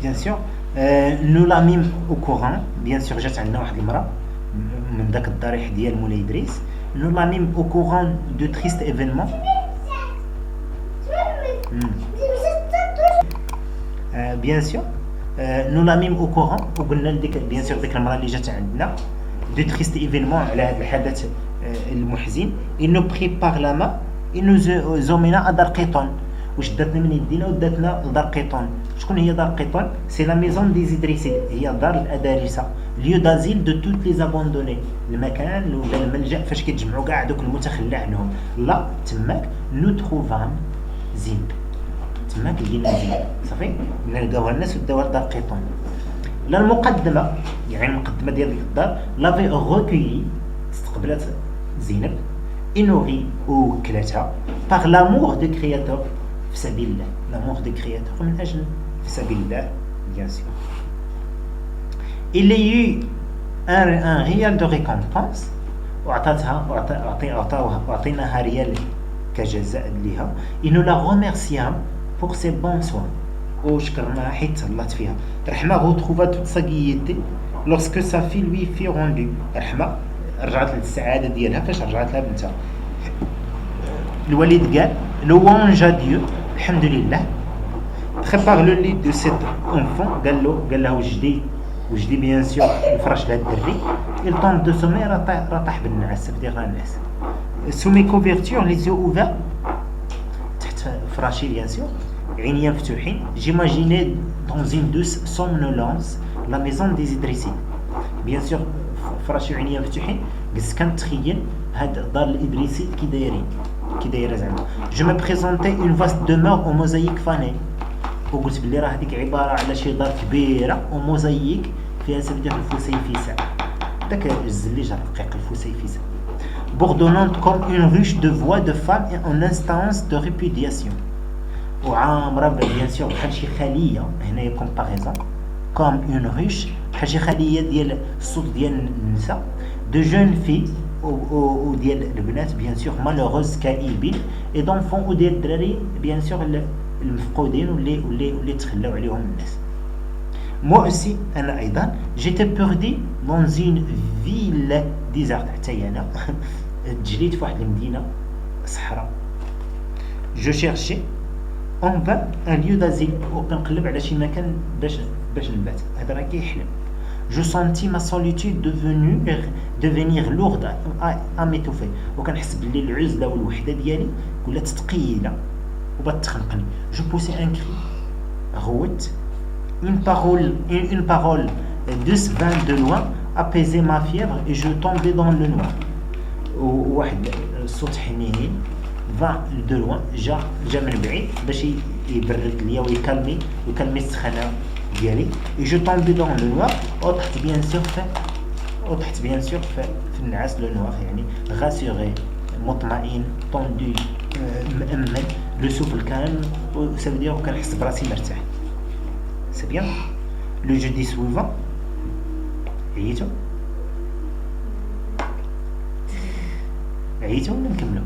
bien sûr. Nous la mîmes au courant, bien sûr. جات عندنا واحد المرأة من داك الضريح ديال مولاي إدريس. Nous la mîmes au courant de tristes événements. Bien sûr. Nous la mîmes au courant وقلنا لديك bien sûr ديك المرأة اللي جات عندنا de tristes événements على هذا الحدث المحزن. Il nous prit par la main, il nous emmena à دار قيطون. وشدتنا من يدينا وداتنا لدار قيطون. شكون هي دار قيطون؟ سي لا ميزون دي زيدريسي، هي دار الأدارسة، ليو دازيل دو توت لي زابوندوني، المكان ولا الملجأ فاش كيتجمعوا كاع دوك المتخلى عنهم. لا تماك نو تروفان زين، تماك لقينا زين صافي نلقاوها الناس وداوها لدار قيطون. لا المقدمة يعني المقدمة ديال الدار لافي غوكيي استقبلت زينب إنوري وكلاتها باغ لامور دو كرياتور في سبيل الله، لامور دو كرياتور من أجل في سبيل الله bien sûr. Il y a eu un réel de récompense وعطيناها ريال كجزاء لها. Et nous la remercions pour ses bons soins. وشكرناها حيت تهلات فيها. رحمة retrouva toute sa gaieté lorsque sa fille lui fit rendu. رحمة رجعت للسعادة ديالها فاش رجعت لها بنتها. الوالد قال louange à Dieu الحمد لله. prépare le lit de cet enfant قال له وجدي bien sûr الفراش لهاد الدري. il tente de sommeil راه طاح بالنعاس بدي غير النعاس. sous mes couvertures les yeux ouverts تحت فراشي bien sûr عينيا مفتوحين. j'imaginais dans une douce somnolence la maison des Idrissides bien sûr فراشي وعينيا مفتوحين قلت كنتخيل هاد دار الإدريسيد كي دايره زعما. je me présentais une vaste demeure au mosaïque fané وقلت بلي راه هذيك عباره على شي دار كبيره وموزايك فيها سبيدة الفسيفساء، داك الجز اللي جا رقيق الفسيفساء. bourdonnante comme une ruche de voix de femme et en instance de répudiation. وعامره بيان سور بحال شي خليه هنايا كومباريزون كوم اون روش بحال شي خليه ديال الصوت ديال النساء دو جون في وديال البنات بيان سور مالوغوز كئيبين اي دونفون وديال الدراري بيان سور المفقودين واللي تخلاو عليهم الناس. moi aussi انا ايضا جيتي بيردي دون زين فيل ديزارت حتى انا تجريت في واحد المدينه صحراء. جو شيرشي اون فان ان ليو دازيل وكنقلب على شي مكان باش نبات. هذا راه كيحلم. جو سونتي ما سوليتود devenir lourde à m'étouffer وكنحس بلي العزله والوحده ديالي ولات ثقيله وبات تخنقني. جو بوسي ان كري غوت. une parole douce vint de loin apaiser ma fièvre et je tombais dans le noir. وواحد صوت حنين va de loin جا من بعيد باش يبرد ليا ويكالمي السخانه ديالي. et je tombais dans le noir وطحت bien sûr في النعاس. le noir يعني rassuré مطمئن طوندو مأمن لو سوفل كان وسا veut dire وكنحس براسي مرتاح. c'est bien. le jeudi suivant عييتو ولا نكملو؟